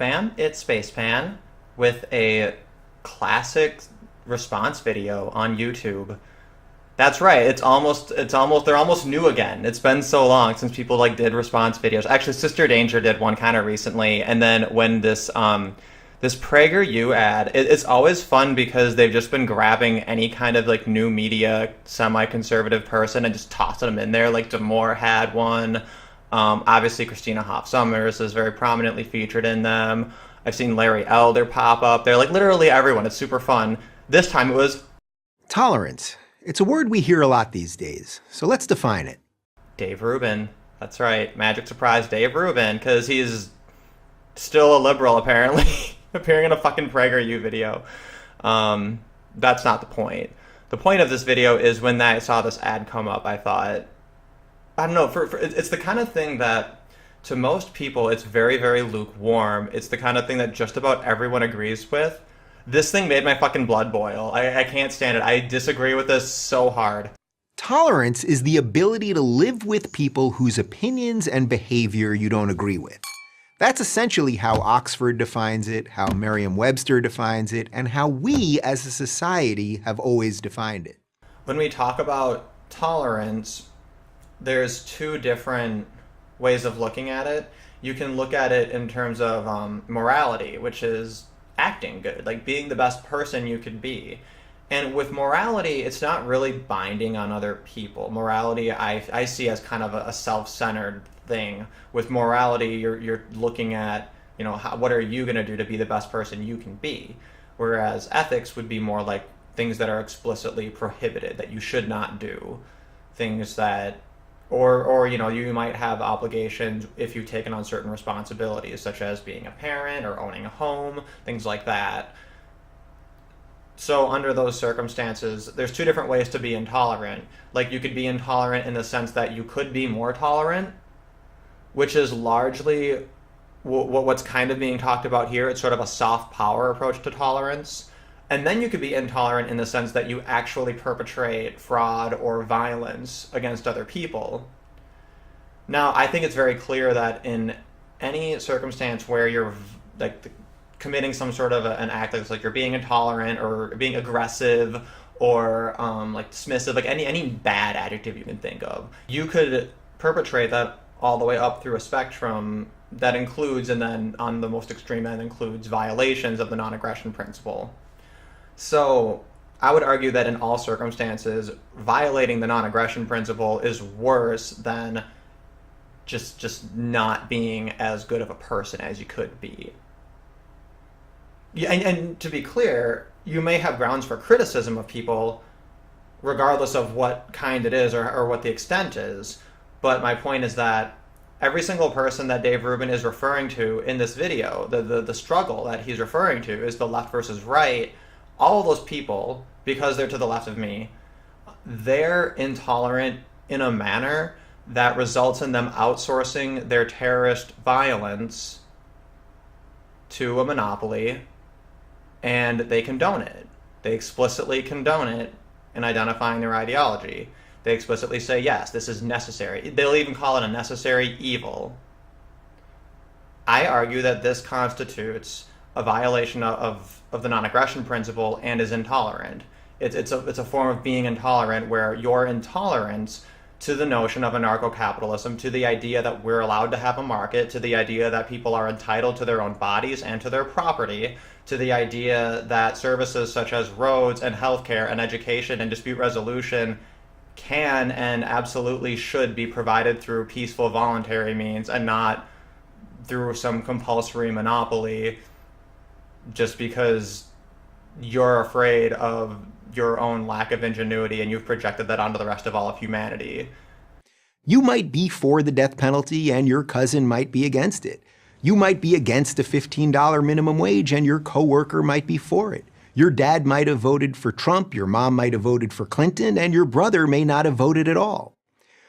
fam, it's Spacepan with a classic response video on YouTube. That's right. They're almost new again. It's been so long since people like did response videos. Actually, Sister Danger did one kind of recently, and then when this Prager U ad, it's always fun because they've just been grabbing any kind of like new media semi-conservative person and just tossing them in there. Like Damore had one. Obviously, Christina Hoff Sommers is very prominently featured in them. I've seen Larry Elder pop up. They're like literally everyone. It's super fun. This time it was tolerance. It's a word we hear a lot these days, so let's define it. Dave Rubin. That's right. Magic Surprise Dave Rubin, because he's still a liberal, apparently, appearing in a fucking PragerU video. That's not the point. The point of this video is when I saw this ad come up, I thought, I don't know, it's the kind of thing that, to most people, it's very, very lukewarm. It's the kind of thing that just about everyone agrees with. This thing made my fucking blood boil. I can't stand it. I disagree with this so hard. Tolerance is the ability to live with people whose opinions and behavior you don't agree with. That's essentially how Oxford defines it, how Merriam-Webster defines it, and how we as a society have always defined it. When we talk about tolerance, there's two different ways of looking at it. You can look at it in terms of morality, which is acting good, like being the best person you could be. And with morality, it's not really binding on other people. Morality, I see as kind of a self-centered thing. With morality, you're looking at, you know, what are you going to do to be the best person you can be? Whereas ethics would be more like things that are explicitly prohibited, that you should not do. Things that, or you know, you might have obligations if you've taken on certain responsibilities, such as being a parent or owning a home, things like that. So under those circumstances, there's two different ways to be intolerant. Like, you could be intolerant in the sense that you could be more tolerant, which is largely what's kind of being talked about here. It's sort of a soft power approach to tolerance. And then you could be intolerant in the sense that you actually perpetrate fraud or violence against other people. Now, I think it's very clear that in any circumstance where you're like committing some sort of an act that's like you're being intolerant or being aggressive or like dismissive, like any bad adjective you can think of, you could perpetrate that all the way up through a spectrum that includes, and then on the most extreme end includes, violations of the non-aggression principle. So I would argue that in all circumstances, violating the non-aggression principle is worse than just not being as good of a person as you could be. Yeah, and to be clear, you may have grounds for criticism of people regardless of what kind it is or what the extent is. But my point is that every single person that Dave Rubin is referring to in this video, the struggle that he's referring to is the left versus right. All of those people, because they're to the left of me, they're intolerant in a manner that results in them outsourcing their terrorist violence to a monopoly, and they condone it. They explicitly condone it in identifying their ideology. They explicitly say, yes, this is necessary. They'll even call it a necessary evil. I argue that this constitutes a violation of the non-aggression principle and is intolerant. It's a form of being intolerant where your intolerance to the notion of anarcho-capitalism, to the idea that we're allowed to have a market, to the idea that people are entitled to their own bodies and to their property, to the idea that services such as roads and healthcare and education and dispute resolution can and absolutely should be provided through peaceful, voluntary means and not through some compulsory monopoly just because you're afraid of your own lack of ingenuity and you've projected that onto the rest of all of humanity. You might be for the death penalty and your cousin might be against it. You might be against a $15 minimum wage and your coworker might be for it. Your dad might have voted for Trump, your mom might have voted for Clinton, and your brother may not have voted at all.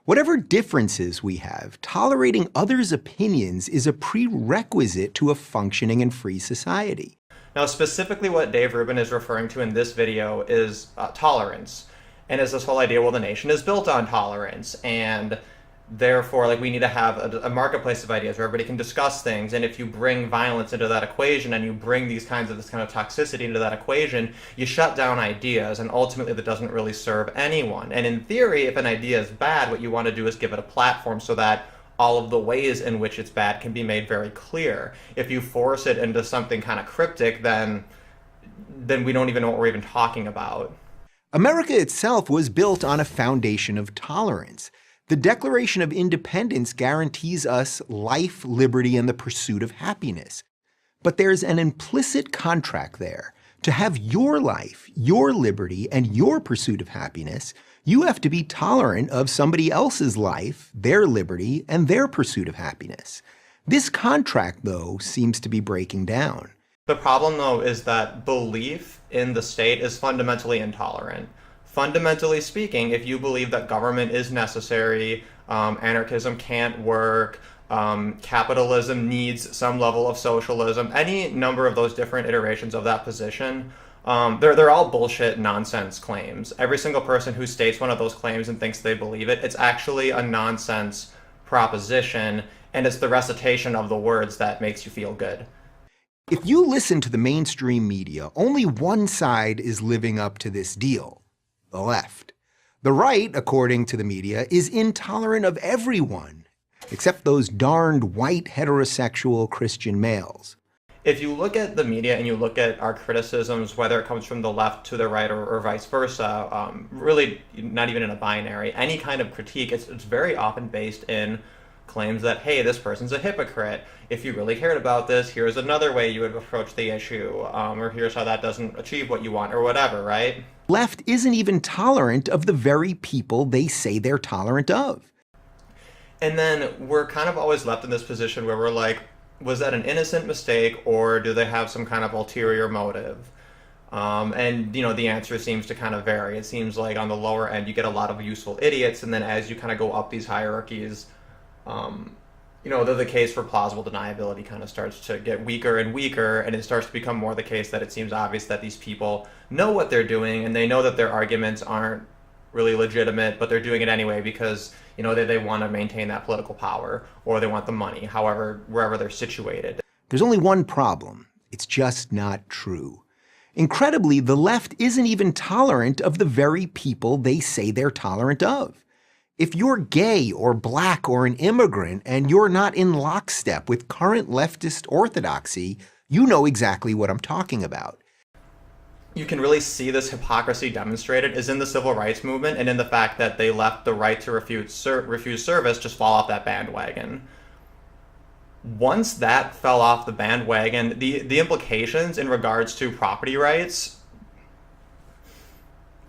Whatever differences we have, tolerating others' opinions is a prerequisite to a functioning and free society. Now, specifically what Dave Rubin is referring to in this video is tolerance. And is this whole idea, well, the nation is built on tolerance. And Therefore, like, we need to have a marketplace of ideas where everybody can discuss things. And if you bring violence into that equation and you bring this kind of toxicity into that equation, you shut down ideas, and ultimately that doesn't really serve anyone. And in theory, if an idea is bad, what you want to do is give it a platform so that all of the ways in which it's bad can be made very clear. If you force it into something kind of cryptic, then we don't even know what we're even talking about. America itself was built on a foundation of tolerance. The Declaration of Independence guarantees us life, liberty, and the pursuit of happiness. But there's an implicit contract there. To have your life, your liberty, and your pursuit of happiness, you have to be tolerant of somebody else's life, their liberty, and their pursuit of happiness. This contract, though, seems to be breaking down. The problem, though, is that belief in the state is fundamentally intolerant. Fundamentally speaking, if you believe that government is necessary, anarchism can't work, capitalism needs some level of socialism, any number of those different iterations of that position, they're all bullshit nonsense claims. Every single person who states one of those claims and thinks they believe it, it's actually a nonsense proposition, and it's the recitation of the words that makes you feel good. If you listen to the mainstream media, only one side is living up to this deal: the left. The right, according to the media, is intolerant of everyone, except those darned white heterosexual Christian males. If you look at the media and you look at our criticisms, whether it comes from the left to the right or vice versa, really not even in a binary, any kind of critique, it's very often based in claims that, hey, this person's a hypocrite. If you really cared about this, here's another way you would approach the issue, or here's how that doesn't achieve what you want, or whatever, right? Left isn't even tolerant of the very people they say they're tolerant of. And then we're kind of always left in this position where we're like, was that an innocent mistake, or do they have some kind of ulterior motive? And the answer seems to kind of vary. It seems like on the lower end, you get a lot of useful idiots, and then as you kind of go up these hierarchies, the case for plausible deniability kind of starts to get weaker and weaker, and it starts to become more the case that it seems obvious that these people know what they're doing, and they know that their arguments aren't really legitimate, but they're doing it anyway because, they want to maintain that political power, or they want the money, wherever they're situated. There's only one problem. It's just not true. Incredibly, the left isn't even tolerant of the very people they say they're tolerant of. If you're gay or black or an immigrant and you're not in lockstep with current leftist orthodoxy, you know exactly what I'm talking about. You can really see this hypocrisy demonstrated is in the civil rights movement and in the fact that they left the right to refuse service just fall off that bandwagon. Once that fell off the bandwagon, the implications in regards to property rights,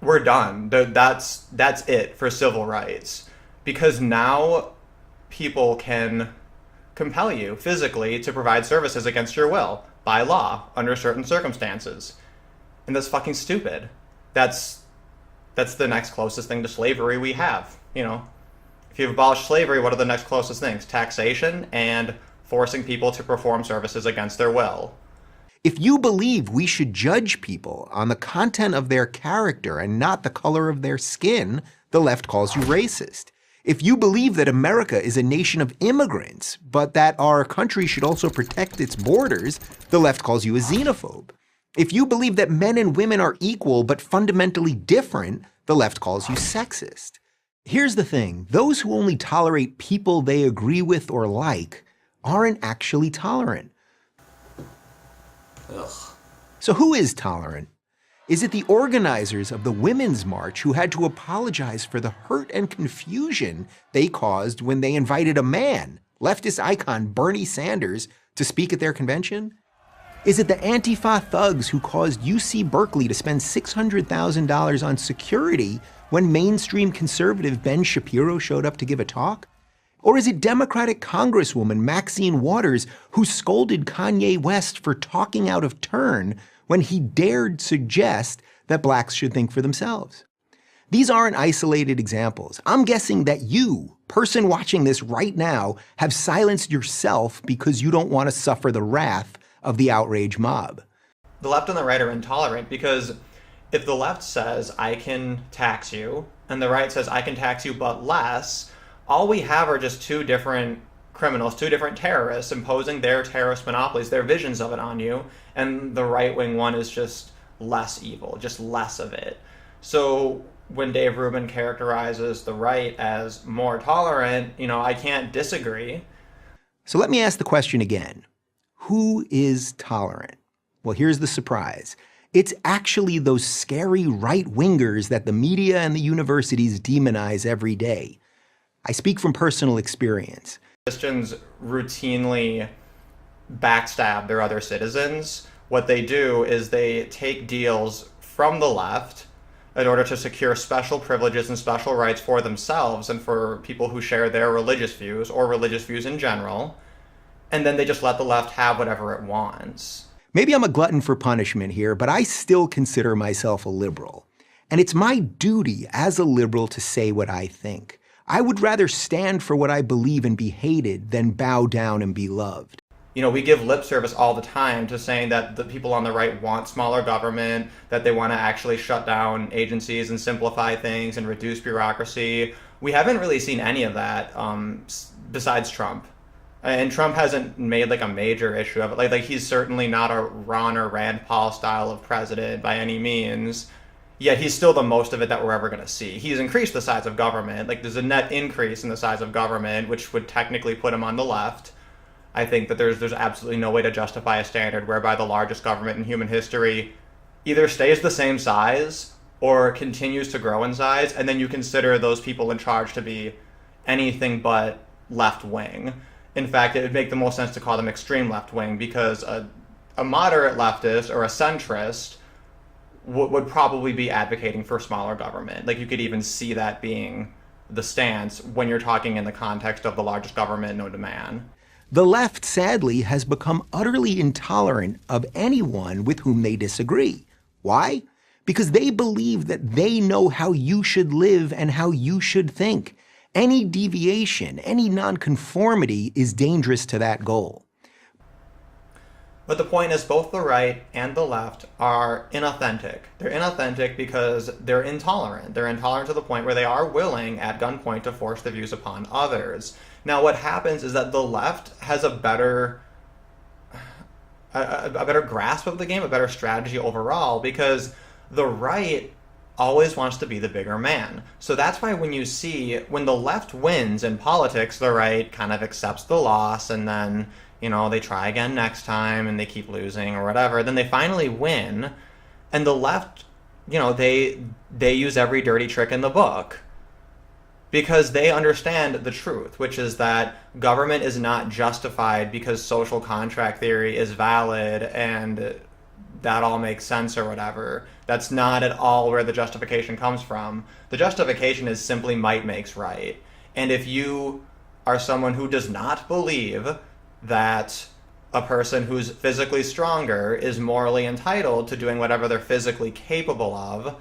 we're done. That's it for civil rights. Because now people can compel you physically to provide services against your will by law under certain circumstances. And that's fucking stupid. That's the next closest thing to slavery we have. If you've abolished slavery, what are the next closest things? Taxation and forcing people to perform services against their will. If you believe we should judge people on the content of their character and not the color of their skin, the left calls you racist. If you believe that America is a nation of immigrants, but that our country should also protect its borders, the left calls you a xenophobe. If you believe that men and women are equal but fundamentally different, the left calls you sexist. Here's the thing, those who only tolerate people they agree with or like aren't actually tolerant. Ugh. So who is tolerant? Is it the organizers of the Women's March who had to apologize for the hurt and confusion they caused when they invited a man, leftist icon Bernie Sanders, to speak at their convention? Is it the Antifa thugs who caused UC Berkeley to spend $600,000 on security when mainstream conservative Ben Shapiro showed up to give a talk? Or is it Democratic Congresswoman Maxine Waters who scolded Kanye West for talking out of turn when he dared suggest that blacks should think for themselves? These aren't isolated examples. I'm guessing that you, person watching this right now, have silenced yourself because you don't want to suffer the wrath of the outrage mob. The left and the right are intolerant because if the left says, I can tax you, and the right says, I can tax you but less, all we have are just two different criminals, two different terrorists imposing their terrorist monopolies, their visions of it on you, and the right-wing one is just less evil, just less of it. So when Dave Rubin characterizes the right as more tolerant, I can't disagree. So let me ask the question again. Who is tolerant? Well, here's the surprise. It's actually those scary right-wingers that the media and the universities demonize every day. I speak from personal experience. Christians routinely backstab their other citizens. What they do is they take deals from the left in order to secure special privileges and special rights for themselves and for people who share their religious views or religious views in general. And then they just let the left have whatever it wants. Maybe I'm a glutton for punishment here, but I still consider myself a liberal. And it's my duty as a liberal to say what I think. I would rather stand for what I believe and be hated than bow down and be loved. We give lip service all the time to saying that the people on the right want smaller government, that they want to actually shut down agencies and simplify things and reduce bureaucracy. We haven't really seen any of that besides Trump. And Trump hasn't made a major issue of it. Like he's certainly not a Ron or Rand Paul style of president by any means. Yet he's still the most of it that we're ever going to see. He's increased the size of government. There's a net increase in the size of government, which would technically put him on the left. I think that there's absolutely no way to justify a standard whereby the largest government in human history either stays the same size or continues to grow in size, and then you consider those people in charge to be anything but left-wing. In fact, it would make the most sense to call them extreme left-wing, because a moderate leftist or a centrist would probably be advocating for smaller government. You could even see that being the stance when you're talking in the context of the largest government known to man. The left, sadly, has become utterly intolerant of anyone with whom they disagree. Why? Because they believe that they know how you should live and how you should think. Any deviation, any nonconformity is dangerous to that goal. But the point is, both the right and the left are inauthentic. They're inauthentic because they're intolerant. They're intolerant to the point where they are willing, at gunpoint, to force their views upon others. Now, what happens is that the left has a better grasp of the game, a better strategy overall, because the right always wants to be the bigger man. So that's why when the left wins in politics, the right kind of accepts the loss, and then they try again next time and they keep losing or whatever. Then they finally win, and the left, they use every dirty trick in the book because they understand the truth, which is that government is not justified because social contract theory is valid and that all makes sense or whatever. That's not at all where the justification comes from. The justification is simply might makes right. And if you are someone who does not believe that a person who's physically stronger is morally entitled to doing whatever they're physically capable of,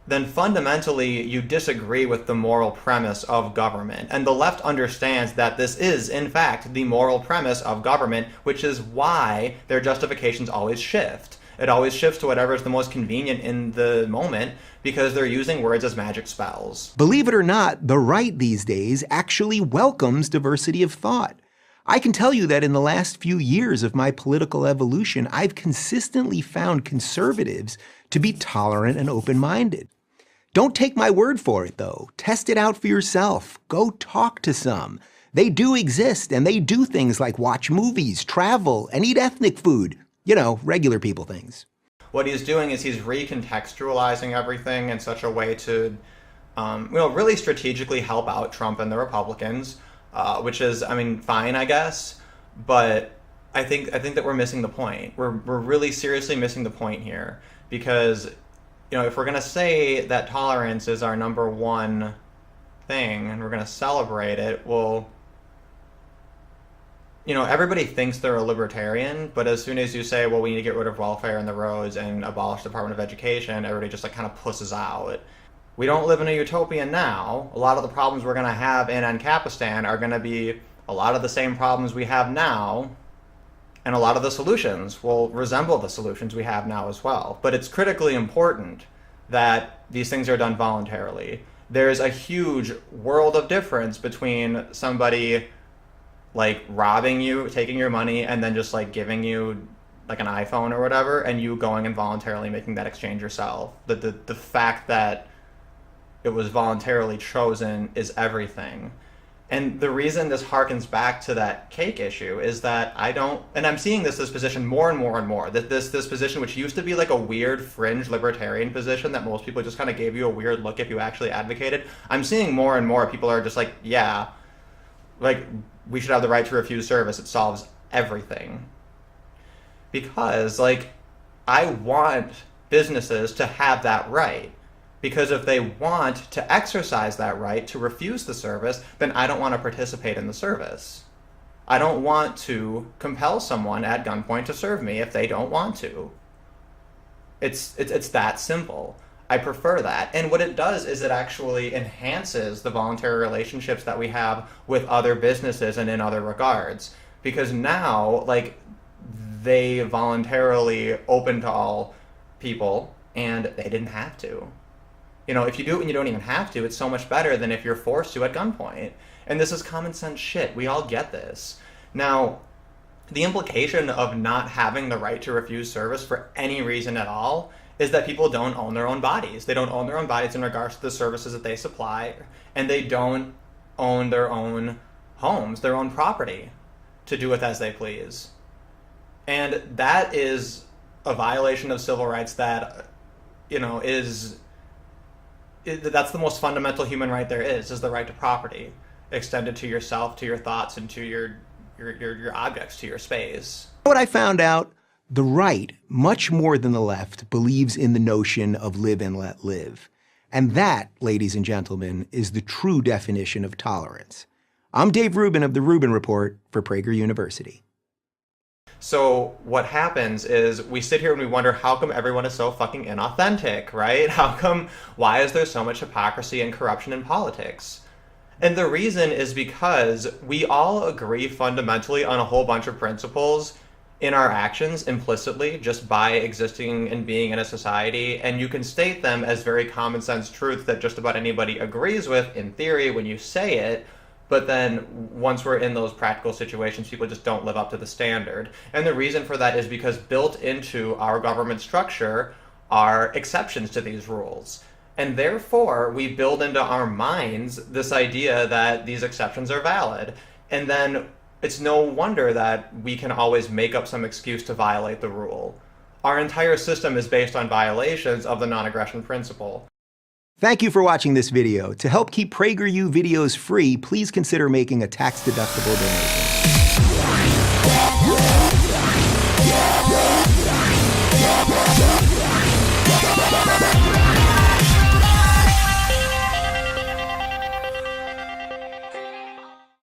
then fundamentally you disagree with the moral premise of government. And the left understands that this is, in fact, the moral premise of government, which is why their justifications always shift. It always shifts to whatever is the most convenient in the moment, because they're using words as magic spells. Believe it or not, the right these days actually welcomes diversity of thought. I can tell you that in the last few years of my political evolution, I've consistently found conservatives to be tolerant and open-minded. Don't take my word for it, though. Test it out for yourself. Go talk to some. They do exist, and they do things like watch movies, travel, and eat ethnic food. Regular people things. What he's doing is he's recontextualizing everything in such a way to, really strategically help out Trump and the Republicans. Which is, fine, I guess, but I think that we're missing the point. We're really seriously missing the point here, because, if we're gonna say that tolerance is our number one thing and we're gonna celebrate it, well, everybody thinks they're a libertarian, but as soon as you say, well, we need to get rid of welfare and the roads and abolish the Department of Education, everybody just kind of pusses out. We don't live in a utopia now. A lot of the problems we're going to have in Ancapistan are going to be a lot of the same problems we have now, and a lot of the solutions will resemble the solutions we have now as well. But it's critically important that these things are done voluntarily. there's a huge world of difference between somebody like robbing you, taking your money, and then just like giving you like an iPhone or whatever, and you going and voluntarily making that exchange yourself. The fact that it was voluntarily chosen is everything. And the reason this harkens back to that cake issue is that I don't, and I'm seeing this position more and more and more, that this position, which used to be like a weird fringe libertarian position that most people just kind of gave you a weird look if you actually advocated, I'm seeing more and more people are just like, yeah, like we should have the right to refuse service. It solves everything. Because like I want businesses to have that right. Because if they want to exercise that right to refuse the service, then I don't want to participate in the service. I don't want to compel someone at gunpoint to serve me if they don't want to. It's that simple. I prefer that. And what it does is it actually enhances the voluntary relationships that we have with other businesses and in other regards. Because now, like, they voluntarily open to all people and they didn't have to. You know, if you do it when you don't even have to, it's so much better than if you're forced to at gunpoint. And this is common sense shit. We all get this. Now, the implication of not having the right to refuse service for any reason at all is that people don't own their own bodies. They don't own their own bodies in regards to the services that they supply, and they don't own their own homes, their own property, to do with as they please. And that is a violation of civil rights that, you know, that's the most fundamental human right there is the right to property, extended to yourself, to your thoughts, and to your objects, to your space. What I found out, the right, much more than the left, believes in the notion of live and let live. And that, ladies and gentlemen, is the true definition of tolerance. I'm Dave Rubin of The Rubin Report for Prager University. So what happens is we sit here and we wonder, how come everyone is so fucking inauthentic, right? Why is there so much hypocrisy and corruption in politics? And the reason is because we all agree fundamentally on a whole bunch of principles in our actions implicitly, just by existing and being in a society, and you can state them as very common sense truths that just about anybody agrees with in theory when you say it. But then once we're in those practical situations, people just don't live up to the standard. And the reason for that is because built into our government structure are exceptions to these rules. And therefore, we build into our minds this idea that these exceptions are valid. And then it's no wonder that we can always make up some excuse to violate the rule. Our entire system is based on violations of the non-aggression principle. Thank you for watching this video. To help keep PragerU videos free, please consider making a tax-deductible donation.